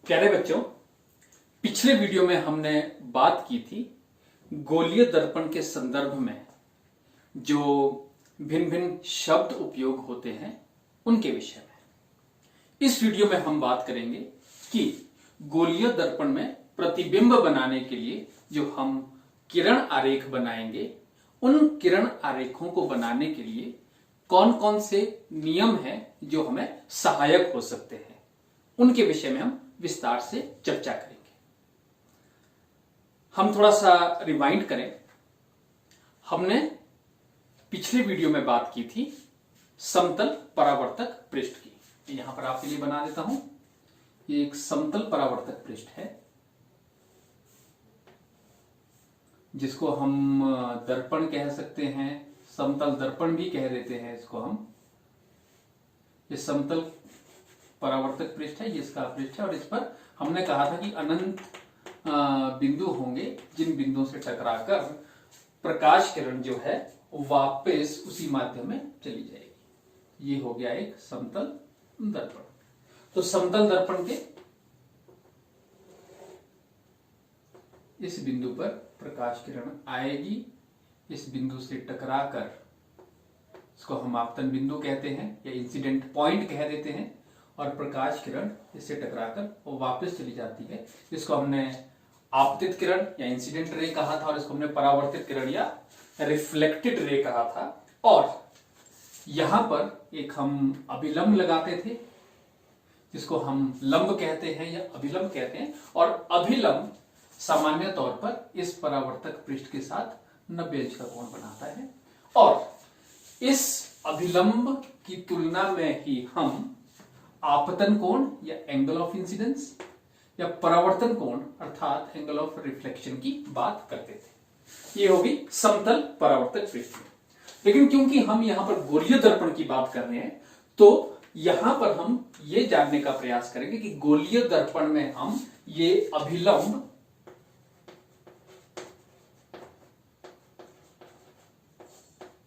प्यारे बच्चों, पिछले वीडियो में हमने बात की थी गोलीय दर्पण के संदर्भ में जो भिन्न भिन्न शब्द उपयोग होते हैं उनके विषय में। इस वीडियो में हम बात करेंगे कि गोलीय दर्पण में प्रतिबिंब बनाने के लिए जो हम किरण आरेख बनाएंगे, उन किरण आरेखों को बनाने के लिए कौन कौन से नियम हैं जो हमें सहायक हो सकते हैं, उनके विषय में हम विस्तार से चर्चा करेंगे। हम थोड़ा सा रिवाइंड करें। हमने पिछले वीडियो में बात की थी समतल परावर्तक पृष्ठ की। यहां पर आपके लिए बना देता हूं। ये एक समतल परावर्तक पृष्ठ है जिसको हम दर्पण कह सकते हैं, समतल दर्पण भी कह देते हैं इसको हम। ये समतल परावर्तक पृष्ठ है, ये इसका पृष्ठ है और इस पर हमने कहा था कि अनंत बिंदु होंगे जिन बिंदुओं से टकराकर प्रकाश किरण जो है वापस उसी माध्यम में चली जाएगी। ये हो गया एक समतल दर्पण। तो समतल दर्पण के इस बिंदु पर प्रकाश किरण आएगी, इस बिंदु से टकराकर, इसको हम आपतन बिंदु कहते हैं या इंसिडेंट पॉइंट कह देते हैं, और प्रकाश किरण इससे टकराकर वो वापस चली जाती है। इसको हमने आपतित किरण या इंसिडेंट रे कहा था और इसको हमने परावर्तित किरण या रिफ्लेक्टेड रे कहा था। और यहां पर एक हम अभिलंब लगाते थे जिसको हम लंब कहते हैं या अभिलंब कहते हैं, और अभिलंब सामान्य तौर पर इस परावर्तक पृष्ठ के साथ 90 अंश का कोण बनाता है। और इस अभिलंब की तुलना में ही हम आपतन कोण या एंगल ऑफ इंसिडेंस या परावर्तन कोण अर्थात एंगल ऑफ रिफ्लेक्शन की बात करते थे। ये होगी समतल परावर्तक पृष्ठ। लेकिन क्योंकि हम यहां पर गोलीय दर्पण की बात कर रहे हैं, तो यहां पर हम ये जानने का प्रयास करेंगे कि गोलीय दर्पण में हम ये अभिलंब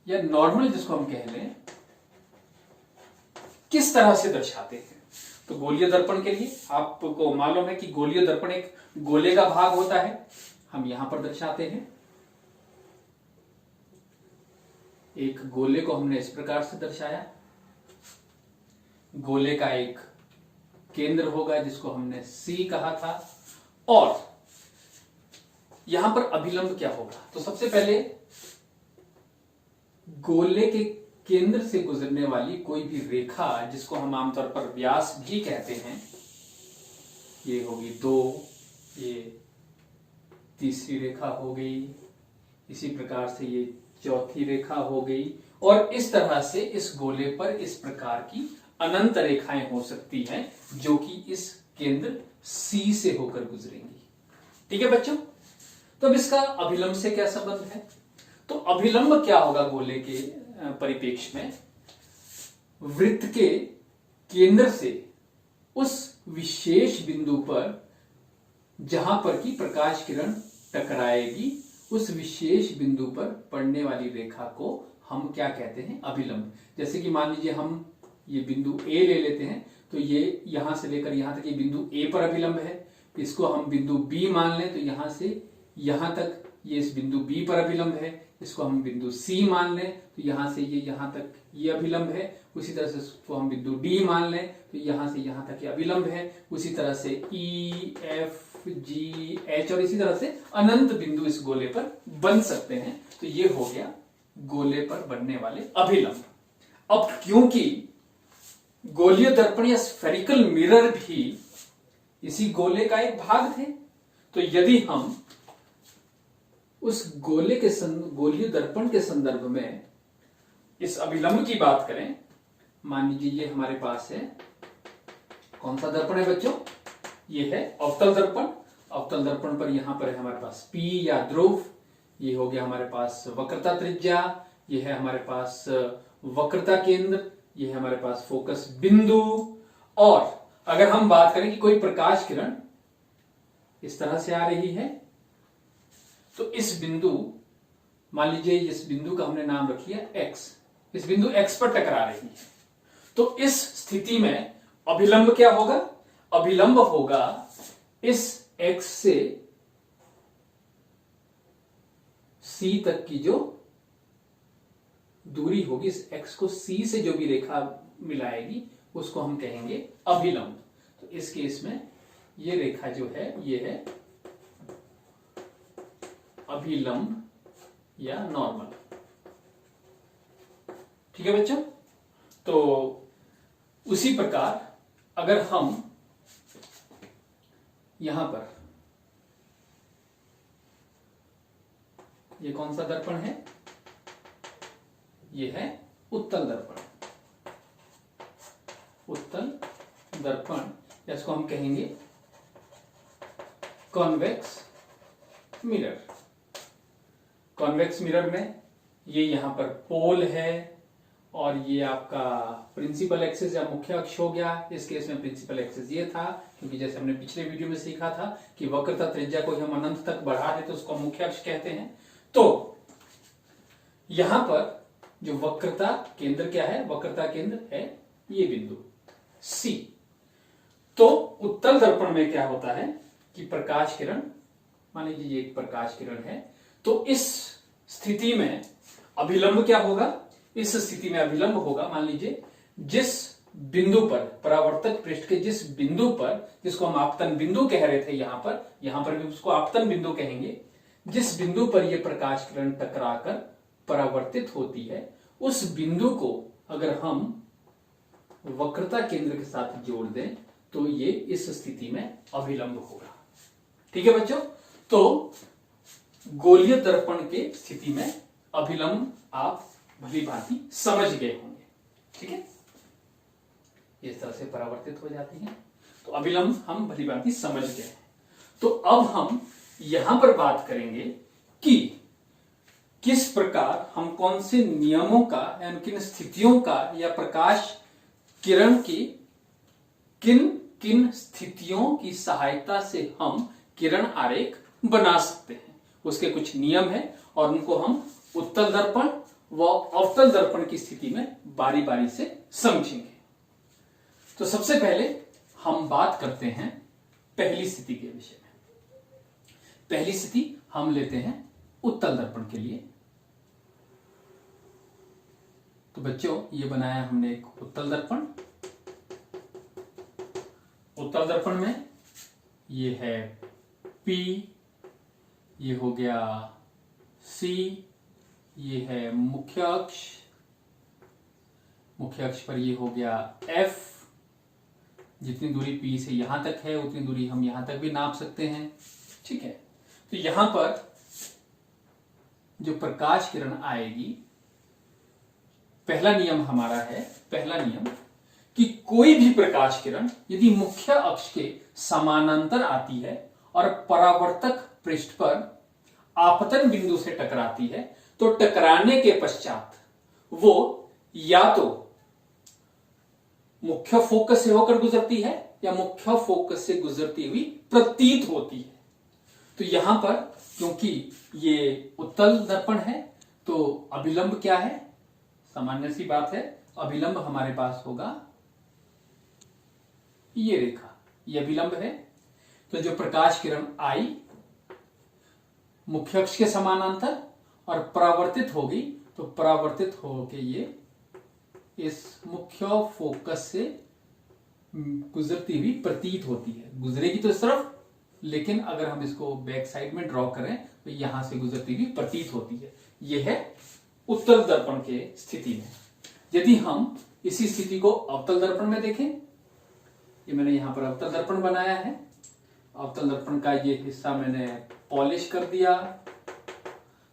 या नॉर्मल जिसको हम कह लें, किस तरह से दर्शाते हैं। तो गोलीय दर्पण के लिए आपको मालूम है कि गोलीय दर्पण एक गोले का भाग होता है। हम यहां पर दर्शाते हैं। एक गोले को हमने इस प्रकार से दर्शाया। गोले का एक केंद्र होगा जिसको हमने C कहा था, और यहां पर अभिलंब क्या होगा। तो सबसे पहले गोले के केंद्र से गुजरने वाली कोई भी रेखा जिसको हम आमतौर पर व्यास भी कहते हैं, ये होगी 2, ये तीसरी रेखा हो गई, इसी प्रकार से ये चौथी रेखा हो गई, और इस तरह से इस गोले पर इस प्रकार की अनंत रेखाएं हो सकती हैं जो कि इस केंद्र C से होकर गुजरेंगी। ठीक है बच्चों, तो अब इसका अभिलंब से क्या संबंध है। तो अभिलंब क्या होगा गोले के परिप्रेक्ष्य में, वृत्त के केंद्र से उस विशेष बिंदु पर जहां पर की प्रकाश किरण टकराएगी, उस विशेष बिंदु पर पड़ने वाली रेखा को हम क्या कहते हैं, अभिलंब। जैसे कि मान लीजिए हम ये बिंदु A ले लेते हैं, तो ये यहां से लेकर यहां तक ये बिंदु A पर अभिलंब है। इसको हम बिंदु B मान लें तो यहां से यहां तक ये इस बिंदु B पर अभिलंब है। इसको हम बिंदु C मान लें तो यहां से ये यहां तक ये अभिलंब है। उसी तरह से इसको हम बिंदु D मान लें तो यहां से यहां तक ये अभिलंब है। उसी तरह से E, F, G, H और इसी तरह से अनंत बिंदु इस गोले पर बन सकते हैं। तो ये हो गया गोले पर बनने वाले अभिलंब। अब क्योंकि गोलीय दर्पण या स्फेरिकल मिरर भी इसी गोले का एक भाग थे, तो यदि हम उस गोलीय दर्पण के संदर्भ में इस अभिलंब की बात करें, मान लीजिए ये हमारे पास है, कौन सा दर्पण है बच्चों, ये है अवतल दर्पण। अवतल दर्पण पर यहां पर है हमारे पास P या ध्रुव, ये हो गया हमारे पास वक्रता त्रिज्या, ये है हमारे पास वक्रता केंद्र, ये है हमारे पास फोकस बिंदु। और अगर हम बात करें कि कोई प्रकाश किरण इस तरह से आ रही है, तो इस बिंदु, मान लीजिए इस बिंदु का हमने नाम रख लिया X, इस बिंदु X पर टकरा रही है, तो इस स्थिति में अभिलंब क्या होगा, अभिलंब होगा इस x से c तक की जो दूरी होगी, इस x को c से जो भी रेखा मिलाएगी उसको हम कहेंगे अभिलंब। तो इस केस में ये रेखा जो है ये है अभिलंब या नॉर्मल। ठीक है बच्चों। तो उसी प्रकार अगर हम यहां पर, ये कौन सा दर्पण है, ये है उत्तल दर्पण। उत्तल दर्पण, इसको हम कहेंगे कॉन्वेक्स मिरर। कॉन्वेक्स मिरर में ये यहां पर पोल है और ये आपका प्रिंसिपल एक्सिस या मुख्य अक्ष हो गया। इस केस में प्रिंसिपल एक्सिस ये था, क्योंकि जैसे हमने पिछले वीडियो में सीखा था कि वक्रता त्रिज्या को हम अनंत तक बढ़ा दे तो उसको मुख्य अक्ष कहते हैं। तो यहां पर जो वक्रता केंद्र क्या है, वक्रता केंद्र है ये बिंदु C। तो उत्तल दर्पण में क्या होता है कि प्रकाश किरण, मान लीजिए ये एक प्रकाश किरण है, तो इस स्थिति में अभिलंब क्या होगा, इस स्थिति में अभिलंब होगा, मान लीजिए जिस बिंदु पर, परावर्तक पृष्ठ के जिस बिंदु पर, जिसको हम आपतन बिंदु कह रहे थे यहां पर भी उसको आपतन बिंदु कहेंगे, जिस बिंदु पर यह प्रकाश किरण टकराकर परावर्तित होती है, उस बिंदु को अगर हम वक्रता केंद्र के साथ जोड़ दें तो ये इस स्थिति में अभिलंब होगा। ठीक है बच्चों। तो गोलीय दर्पण के स्थिति में अभिलंब आप भली भांति समझ गए होंगे। ठीक है, इस तरह से परावर्तित हो जाती है, तो अभिलंब हम भली भांति समझ गए। तो अब हम यहां पर बात करेंगे कि किस प्रकार हम कौन से नियमों का या किन स्थितियों का या प्रकाश किरण की किन किन स्थितियों की सहायता से हम किरण आरेख बना सकते हैं, उसके कुछ नियम हैं और उनको हम उत्तल दर्पण व अवतल दर्पण की स्थिति में बारी बारी से समझेंगे। तो सबसे पहले हम बात करते हैं पहली स्थिति के विषय में। पहली स्थिति हम लेते हैं उत्तल दर्पण के लिए। तो बच्चों ये बनाया हमने एक उत्तल दर्पण। उत्तल दर्पण में ये है P, ये हो गया C, ये है मुख्य अक्ष, मुख्य अक्ष पर ये हो गया F, जितनी दूरी P से यहां तक है उतनी दूरी हम यहां तक भी नाप सकते हैं। ठीक है, तो यहां पर जो प्रकाश किरण आएगी, पहला नियम हमारा है, पहला नियम कि कोई भी प्रकाश किरण यदि मुख्य अक्ष के समानांतर आती है और परावर्तक पृष्ठ पर आपतन बिंदु से टकराती है तो टकराने के पश्चात वो या तो मुख्य फोकस से होकर गुजरती है या मुख्य फोकस से गुजरती हुई प्रतीत होती है। तो यहां पर क्योंकि ये उत्तल दर्पण है तो अभिलंब क्या है, सामान्य सी बात है, अभिलंब हमारे पास होगा ये रेखा, ये अभिलंब है। तो जो प्रकाश किरण आई मुख्य अक्ष के समानांतर और परावर्तित होगी तो परावर्तित होके ये इस मुख्य फोकस से गुजरती हुई प्रतीत होती है। गुजरेगी तो इस तरफ, लेकिन अगर हम इसको बैक साइड में ड्रॉ करें तो यहां से गुजरती हुई प्रतीत होती है। यह है उत्तल दर्पण के स्थिति में। यदि हम इसी स्थिति को अवतल दर्पण में देखें, ये मैंने यहां पर अवतल दर्पण बनाया है। अवतल दर्पण का ये हिस्सा मैंने पॉलिश कर दिया।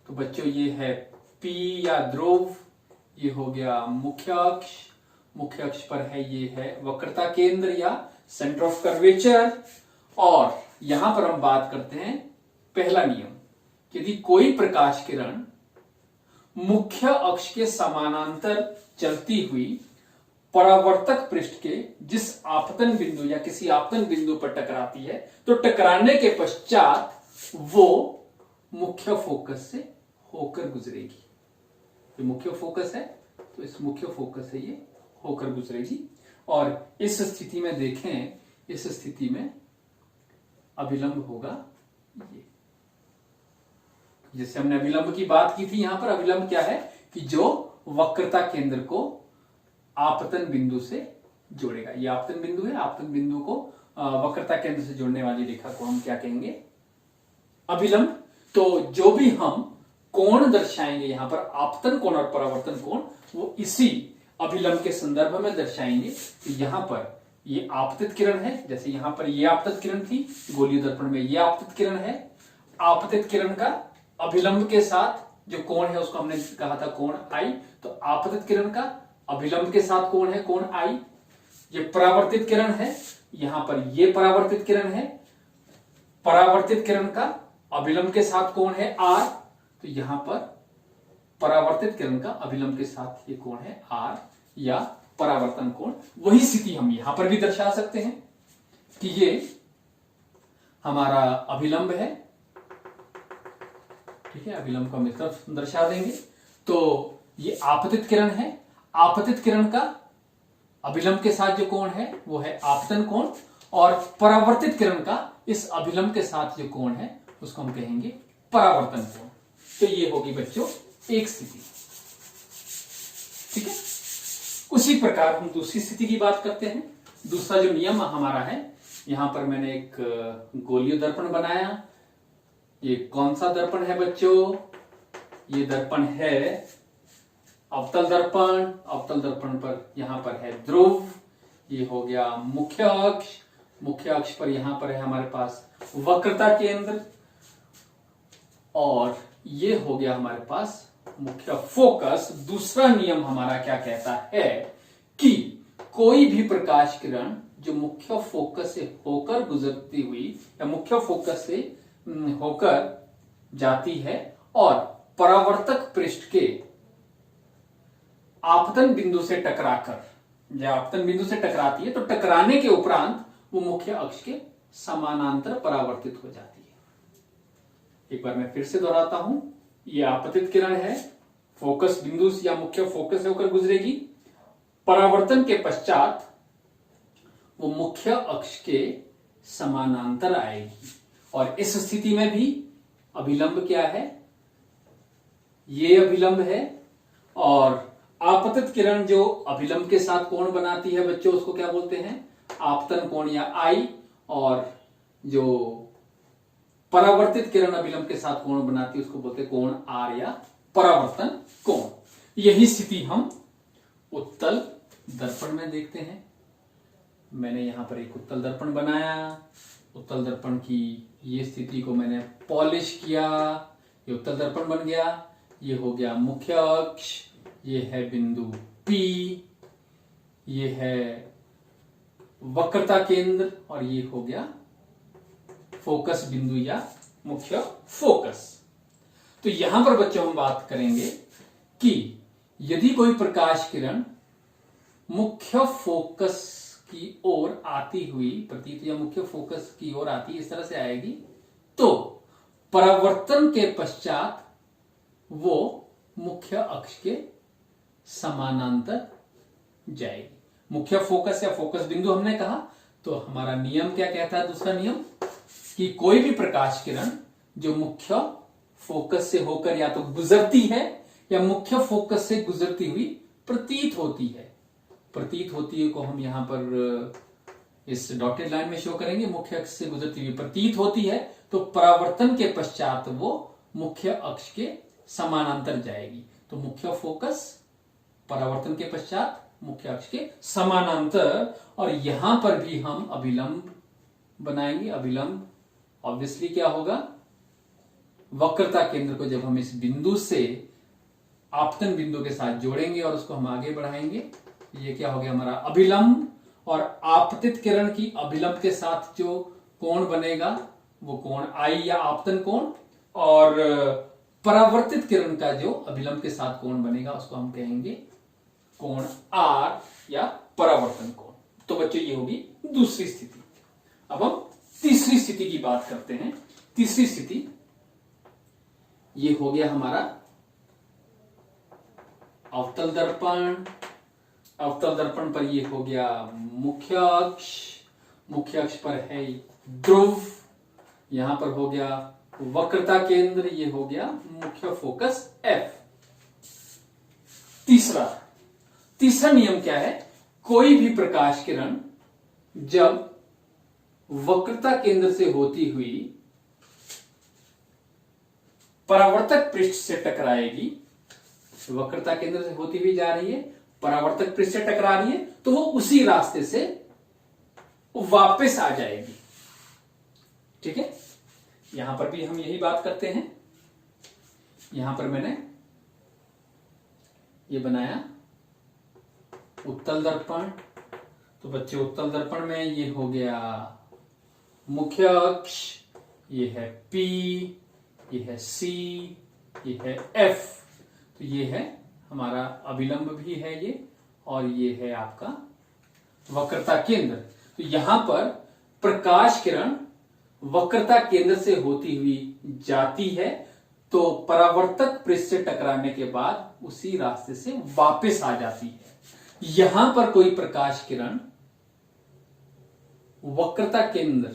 तो बच्चों ये है P या ध्रुव, ये हो गया मुख्य अक्ष, मुख्य अक्ष पर है ये है वक्रता केंद्र या सेंटर ऑफ कर्वेचर। और यहां पर हम बात करते हैं पहला नियम, यदि कोई प्रकाश किरण मुख्य अक्ष के समानांतर चलती हुई परावर्तक पृष्ठ के जिस आपतन बिंदु या किसी आपतन बिंदु पर टकराती है तो टकराने के पश्चात वो मुख्य फोकस से होकर गुजरेगी। ये मुख्य फोकस है तो इस मुख्य फोकस से ये होकर गुजरेगी। और इस स्थिति में देखें, इस स्थिति में अभिलंब होगा ये। जैसे हमने अभिलंब की बात की थी, यहां पर अभिलंब क्या है कि जो वक्रता केंद्र को आपतन बिंदु से जोड़ेगा। ये आपतन बिंदु है, आपतन बिंदु को वक्रता केंद्र से जोड़ने वाली रेखा को हम क्या कहेंगे? अभिलंब। तो जो भी हम कोण दर्शाएंगे यहां पर, आपतन कोण और परावर्तन कोण, वो इसी अभिलंब के संदर्भ में दर्शाएंगे। तो यहां पर ये आपतित किरण है, जैसे यहां पर ये आपतित किरण थी गोलीय दर्पण में, ये आपतित किरण है। आपतित किरण का अभिलंब के साथ जो कोण है उसको हमने कहा था कोण आई। तो आपतित किरण का अभिलंब के साथ कोण है कोण आई। ये परावर्तित किरण है, यहां पर ये परावर्तित किरण है। परावर्तित किरण का अभिलंब के साथ कोण है आर। तो यहां पर परावर्तित किरण का अभिलंब के साथ ये कोण है आर या परावर्तन कोण। वही स्थिति हम यहां पर भी दर्शा सकते हैं कि ये हमारा अभिलंब है, ठीक है। अभिलंब को हम इस तरफ दर्शा देंगे। तो ये आपतित किरण है, आपतित किरण का अभिलंब के साथ जो कोण है वो है आपतन कोण, और परावर्तित किरण का इस अभिलंब के साथ जो कोण है उसको हम कहेंगे परावर्तन कोण। तो ये होगी बच्चों एक स्थिति, ठीक है। उसी प्रकार हम दूसरी स्थिति की बात करते हैं। दूसरा जो नियम हमारा है, यहां पर मैंने एक गोलीय दर्पण बनाया। ये कौन सा दर्पण है बच्चों? ये दर्पण है अवतल दर्पण। अवतल दर्पण पर यहां पर है ध्रुव। ये हो गया मुख्य अक्ष। मुख्य अक्ष पर यहां पर है हमारे पास वक्रता केंद्र, और ये हो गया हमारे पास मुख्य फोकस। दूसरा नियम हमारा क्या कहता है कि कोई भी प्रकाश किरण जो मुख्य फोकस से होकर गुजरती हुई या मुख्य फोकस से होकर जाती है और परावर्तक पृष्ठ के आपतन बिंदु से टकराकर, जब आपतन बिंदु से टकराती है तो टकराने के उपरांत वो मुख्य अक्ष के समानांतर परावर्तित हो जाती है। एक बार मैं फिर से दोहराता हूं, ये आपतित किरण है, फोकस बिंदु या मुख्य फोकस से होकर गुजरेगी। परावर्तन के पश्चात वो मुख्य अक्ष के समानांतर आएगी, और इस स्थिति में भी अभिलंब क्या है? ये अभिलंब है। और आपतित किरण जो अभिलंब के साथ कोण बनाती है बच्चों, उसको क्या बोलते हैं? आपतन कोण या आई। और जो परावर्तित किरण अभिलंब के साथ कोण बनाती है उसको बोलते हैं कोण आर या परावर्तन कोण। यही स्थिति हम उत्तल दर्पण में देखते हैं। मैंने यहां पर एक उत्तल दर्पण बनाया। उत्तल दर्पण की ये स्थिति को मैंने पॉलिश किया, ये उत्तल दर्पण बन गया। ये हो गया मुख्य अक्ष, ये है बिंदु P, ये है वक्रता केंद्र, और ये हो गया फोकस बिंदु या मुख्य फोकस। तो यहां पर बच्चों हम बात करेंगे कि यदि कोई प्रकाश किरण मुख्य फोकस की ओर आती हुई प्रतीत, या मुख्य फोकस की ओर आती इस तरह से आएगी, तो परावर्तन के पश्चात वो मुख्य अक्ष के समानांतर जाएगी। मुख्य फोकस या फोकस बिंदु हमने कहा, तो हमारा नियम क्या कहता है? दूसरा नियम कि कोई भी प्रकाश किरण जो मुख्य फोकस से होकर या तो गुजरती है या मुख्य फोकस से गुजरती हुई प्रतीत होती है। प्रतीत होती है को हम यहां पर इस डॉटेड लाइन में शो करेंगे। मुख्य अक्ष से गुजरती हुई प्रतीत होती है, तो परावर्तन के पश्चात वो मुख्य अक्ष के समानांतर जाएगी। तो मुख्य फोकस, परावर्तन के पश्चात मुख्य अक्ष के समानांतर, और यहां पर भी हम अभिलंब बनाएंगे। अभिलंब ऑब्वियसली क्या होगा? वक्रता केंद्र को जब हम इस बिंदु से आपतन बिंदु के साथ जोड़ेंगे और उसको हम आगे बढ़ाएंगे, ये क्या हो गया हमारा अभिलंब। और आपतित किरण की अभिलंब के साथ जो कोण बनेगा वो कोण आई या आपतन कोण, और परावर्तित किरण का जो अभिलंब के साथ कोण बनेगा उसको हम कहेंगे कोण आर या परावर्तन कोण। तो बच्चों ये होगी दूसरी स्थिति। अब हम तीसरी स्थिति की बात करते हैं। तीसरी स्थिति ये हो गया हमारा अवतल दर्पण। अवतल दर्पण पर ये हो गया मुख्य अक्ष। मुख्य अक्ष पर है ध्रुव, यहां पर हो गया वक्रता केंद्र, ये हो गया मुख्य फोकस F। तीसरा नियम क्या है? कोई भी प्रकाश किरण जब वक्रता केंद्र से होती हुई परावर्तक पृष्ठ से टकराएगी, वक्रता केंद्र से होती हुई जा रही है, परावर्तक पृष्ठ से टकरा रही है, तो वो उसी रास्ते से वापस आ जाएगी। ठीक है, यहां पर भी हम यही बात करते हैं। यहां पर मैंने ये बनाया उत्तल दर्पण, तो बच्चे उत्तल दर्पण में ये हो गया मुख्य अक्ष, ये है P, ये है C, ये है F, तो ये है हमारा अभिलंब भी है ये, और ये है आपका वक्रता केंद्र। तो यहां पर प्रकाश किरण वक्रता केंद्र से होती हुई जाती है, तो परावर्तक पृष्ठ से टकराने के बाद उसी रास्ते से वापस आ जाती है। यहां पर कोई प्रकाश किरण वक्रता केंद्र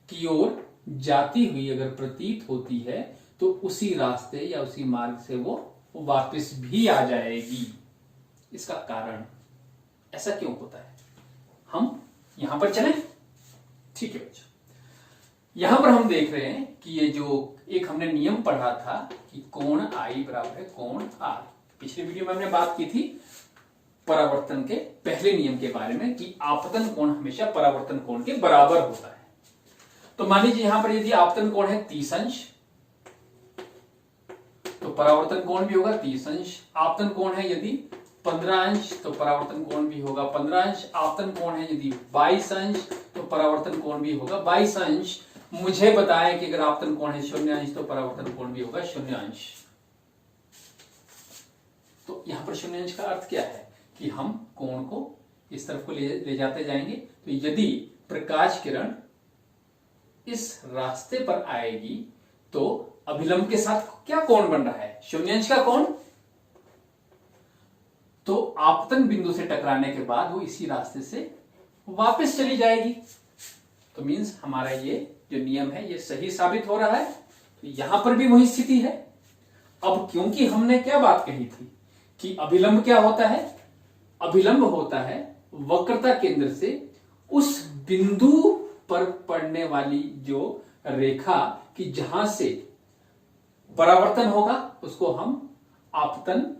की ओर जाती हुई अगर प्रतीत होती है, तो उसी रास्ते या उसी मार्ग से वो वापस भी आ जाएगी। इसका कारण ऐसा क्यों होता है, हम यहां पर चलें। ठीक है बच्चों, यहां पर हम देख रहे हैं कि ये जो एक हमने नियम पढ़ा था कि कोण I बराबर है कोण R। पिछले वीडियो में हमने बात की थी परावर्तन के पहले नियम के बारे में कि आपतन कोण हमेशा परावर्तन कोण के बराबर होता है। तो मान लीजिए यहां पर यदि आपतन कोण है 30 अंश, तो परावर्तन कोण भी होगा 30 अंश। आपतन कोण है यदि 15 अंश, तो परावर्तन कोण भी होगा 15 अंश। आपतन कोण है यदि 22 अंश, तो परावर्तन कोण भी होगा 22 अंश। मुझे बताएं कि अगर आपतन कोण है 0 अंश, तो परावर्तन कोण भी होगा 0 अंश। तो यहां पर 0 अंश का अर्थ क्या है कि हम कोण को इस तरफ को ले जाते जाएंगे। तो यदि प्रकाश किरण इस रास्ते पर आएगी, तो अभिलंब के साथ क्या कोण बन रहा है? 0 अंश का कोण। तो आपतन बिंदु से टकराने के बाद वो इसी रास्ते से वापस चली जाएगी। तो मींस हमारा ये जो नियम है ये सही साबित हो रहा है। तो यहां पर भी वही स्थिति है। अब क्योंकि हमने क्या बात कही थी कि अभिलंब क्या होता है? अभिलंब होता है वक्रता केंद्र से उस बिंदु पर पड़ने वाली जो रेखा कि जहां से परावर्तन होगा उसको हम आपतन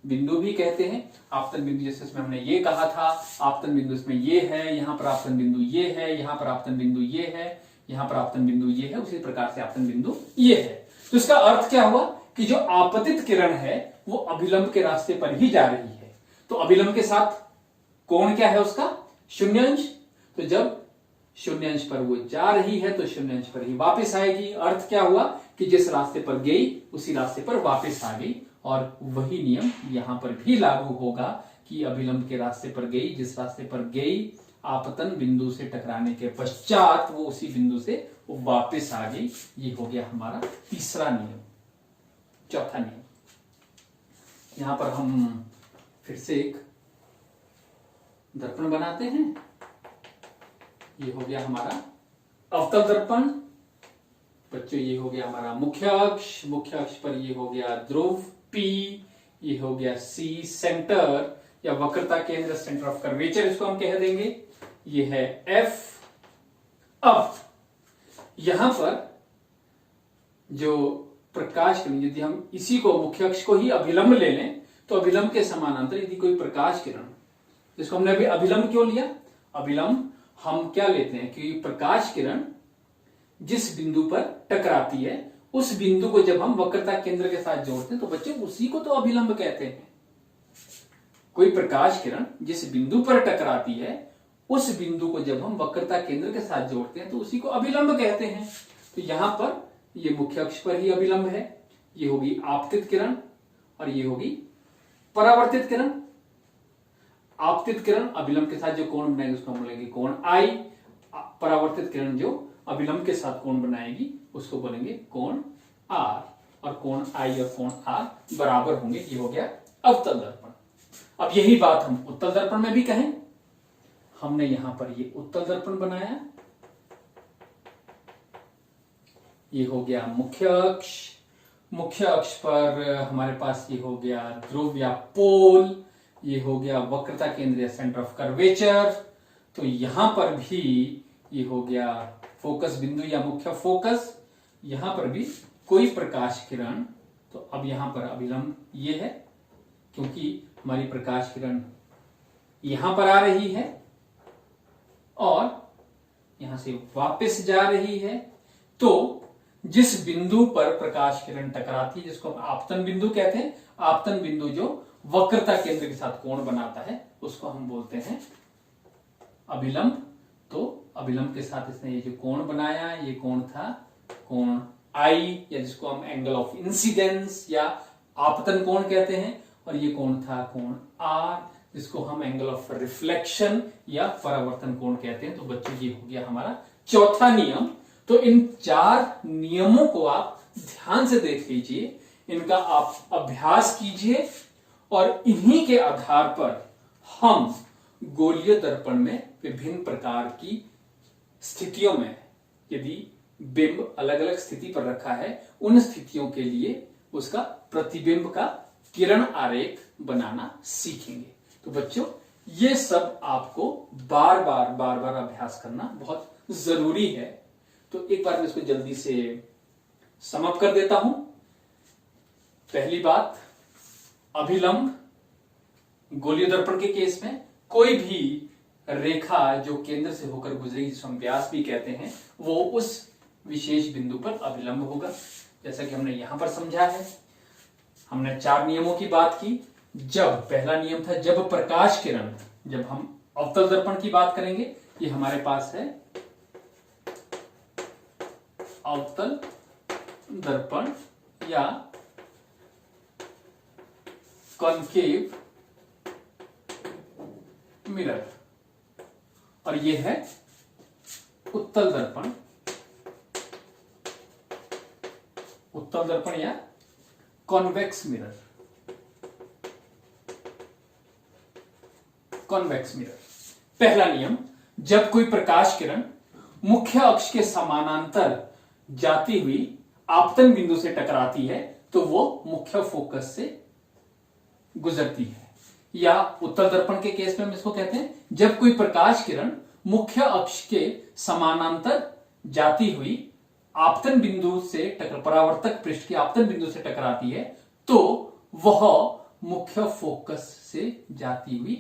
बिंदु भी कहते हैं। आपतन बिंदु जैसे इसमें हमने ये कहा था, आपतन बिंदु इसमें ये है, यहां पर आपतन बिंदु ये है, यहां पर आपतन बिंदु ये है, यहां पर आपतन बिंदु ये है, उसी प्रकार से आपतन बिंदु ये है। तो इसका अर्थ क्या हुआ कि जो आपतित किरण है वो अभिलंब के रास्ते पर ही जा रही है। तो अभिलंब के साथ कोण क्या है उसका? 0 अंश। तो जब 0 अंश पर वो जा रही है तो 0 अंश पर ही वापस आएगी। अर्थ क्या हुआ कि जिस रास्ते पर गई उसी रास्ते पर वापस आ गई। और वही नियम यहां पर भी लागू होगा कि अभिलंब के रास्ते पर गई, जिस रास्ते पर गई आपतन बिंदु से टकराने के पश्चात वो उसी बिंदु से वापस आ गई। ये हो गया हमारा तीसरा नियम। चौथा नियम, यहां पर हम फिर से एक दर्पण बनाते हैं। ये हो गया हमारा अवतल दर्पण। बच्चों ये हो गया हमारा मुख्य अक्ष, मुख्य अक्ष पर ये हो गया ध्रुव P, ये हो गया C सेंटर या वक्रता केंद्र, सेंटर ऑफ कर्वेचर इसको हम कह देंगे। ये है F। अब यहां पर जो प्रकाश किरण, यदि हम इसी को मुख्य अक्ष को ही अभिलंब ले लें, तो अभिलंब के समानांतर यदि कोई प्रकाश किरण, इसको हमने अभी अभिलंब क्यों लिया? अभिलंब हम क्या लेते हैं कि प्रकाश किरण जिस बिंदु पर टकराती है उस बिंदु को जब हम वक्रता केंद्र के साथ जोड़ते हैं तो बच्चे उसी को तो अभिलंब कहते हैं। कोई प्रकाश किरण जिस बिंदु पर टकराती है उस बिंदु को जब हम वक्रता केंद्र के साथ जोड़ते हैं तो उसी को अभिलंब कहते हैं। तो यहां पर ये मुख्य अक्ष पर ही अभिलंब है। ये होगी आपतित किरण और ये होगी परावर्तित किरण। आपतित किरण अभिलंब के साथ जो कोण बनाएगी उसको हम बोलेंगे कोण I। परावर्तित किरण जो अभिलंब के साथ कोण बनाएगी उसको बोलेंगे कोण R। और कोण I और कोण R बराबर होंगे। ये हो गया अवतल दर्पण। अब यही बात हम उत्तल दर्पण में भी कहें। हमने यहां पर ये उत्तल दर्पण बनाया ये हो गया मुख्य अक्ष। मुख्य अक्ष पर हमारे पास ये हो गया ध्रुव या पोल। ये हो गया वक्रता केंद्र या सेंटर ऑफ कर्वेचर। तो यहां पर भी ये हो गया फोकस बिंदु या मुख्य फोकस। यहां पर भी कोई प्रकाश किरण, तो अब यहां पर अभिलंब ये है क्योंकि हमारी प्रकाश किरण यहां पर आ रही है और यहां से वापस जा रही है। तो जिस बिंदु पर प्रकाश किरण टकराती है, जिसको हम आपतन बिंदु कहते हैं, आपतन बिंदु जो वक्रता केंद्र के साथ कोण बनाता है, उसको हम बोलते हैं अभिलंब। तो अभिलंब के साथ इसने ये जो कोण बनाया, ये कोण था कोण आई, या जिसको हम एंगल ऑफ इंसिडेंस या आपतन कोण कहते हैं, और ये कोण था कोण आर, जिसको हम एंगल ऑफ रिफ्लेक्शन या परावर्तन कोण कहते हैं। तो बच्चों ये हो गया हमारा चौथा नियम। तो इन 4 नियमों को आप ध्यान से देख लीजिए, इनका आप अभ्यास कीजिए और इन्हीं के आधार पर हम गोलीय दर्पण में विभिन्न प्रकार की स्थितियों में, यदि बिंब अलग अलग स्थिति पर रखा है, उन स्थितियों के लिए उसका प्रतिबिंब का किरण आरेख बनाना सीखेंगे। तो बच्चों ये सब आपको बार बार अभ्यास करना बहुत जरूरी है। तो एक बार मैं इसको जल्दी से समअप कर देता हूं। पहली बात, अभिलंब गोलीय दर्पण के केस में कोई भी रेखा जो केंद्र से होकर गुजरेगी, जिसको हम व्यास भी कहते हैं, वो उस विशेष बिंदु पर अभिलंब होगा। जैसा कि हमने यहां पर समझा है, हमने 4 नियमों की बात की। जब पहला नियम था, जब प्रकाश किरण, जब हम अवतल दर्पण की बात करेंगे, ये हमारे पास है अवतल दर्पण या कॉन्केव मिरर, और ये है उत्तल दर्पण, उत्तल दर्पण या कॉन्वेक्स मिरर, कॉन्वेक्स मिरर। पहला नियम, जब कोई प्रकाश किरण मुख्य अक्ष के समानांतर जाती हुई आपतन बिंदु से टकराती है तो वो मुख्य फोकस से गुजरती है। या उत्तल दर्पण के केस में हम इसको कहते हैं, जब कोई प्रकाश किरण मुख्य अक्ष के समानांतर जाती हुई आपतन बिंदु से परावर्तक पृष्ठ के आपतन बिंदु से टकराती है तो वह मुख्य फोकस से जाती हुई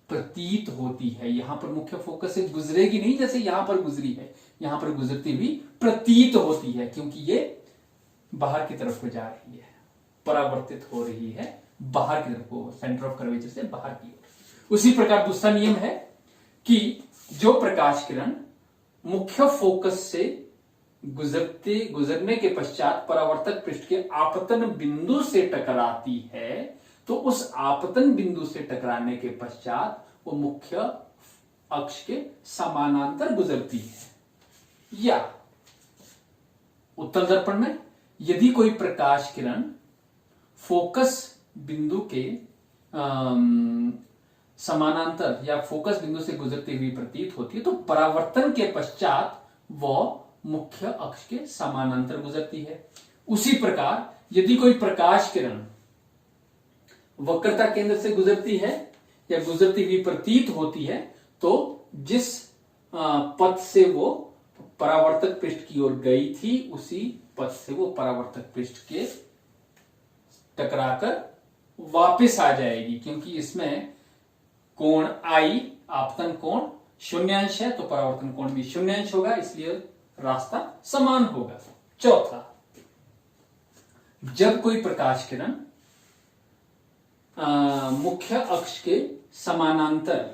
प्रतीत होती है। यहां पर मुख्य फोकस से गुजरेगी नहीं, जैसे यहां पर गुजरी है, यहां पर गुजरती हुई प्रतीत होती है, क्योंकि ये बाहर की तरफ को जा रही है, परावर्तित हो रही है बाहर की तरफ को, सेंटर ऑफ कर्वेचर से बाहर की ओर। उसी प्रकार दूसरा नियम है कि जो प्रकाश किरण मुख्य फोकस से गुजरने के पश्चात परावर्तक पृष्ठ के आपतन बिंदु से टकराती है तो उस आपतन बिंदु से टकराने के पश्चात वो मुख्य अक्ष के समानांतर गुजरती है। या उत्तल दर्पण में यदि कोई प्रकाश किरण फोकस बिंदु के समानांतर या फोकस बिंदु से गुजरती हुई प्रतीत होती है तो परावर्तन के पश्चात वह मुख्य अक्ष के समानांतर गुजरती है। उसी प्रकार यदि कोई प्रकाश किरण वक्रता केंद्र से गुजरती है या गुजरती हुई प्रतीत होती है तो जिस पथ से वो परावर्तक पृष्ठ की ओर गई थी उसी पथ से वो परावर्तक पृष्ठ के टकराकर वापस आ जाएगी, क्योंकि इसमें कोण आई आपतन कोण शून्यांश है तो परावर्तन कोण भी शून्यांश होगा, इसलिए रास्ता समान होगा। चौथा, जब कोई प्रकाश किरण मुख्य अक्ष के समानांतर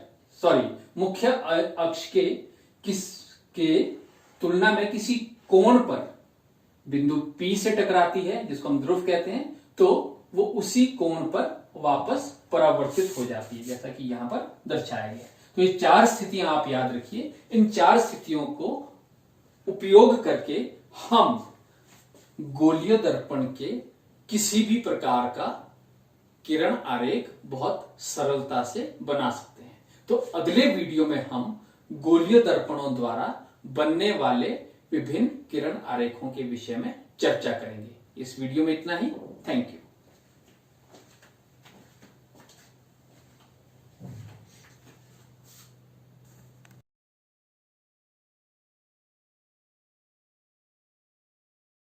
मुख्य अक्ष के तुलना में किसी कोण पर बिंदु P से टकराती है, जिसको हम ध्रुव कहते हैं, तो वो उसी कोण पर वापस परावर्तित हो जाती है, जैसा कि यहां पर दर्शाया गया। तो ये 4 स्थितियां आप याद रखिए। इन 4 स्थितियों को उपयोग करके हम गोलीय दर्पण के किसी भी प्रकार का किरण आरेख बहुत सरलता से बना सकते हैं। तो अगले वीडियो में हम गोलीय दर्पणों द्वारा बनने वाले विभिन्न किरण आरेखों के विषय में चर्चा करेंगे। इस वीडियो में इतना ही। Thank you.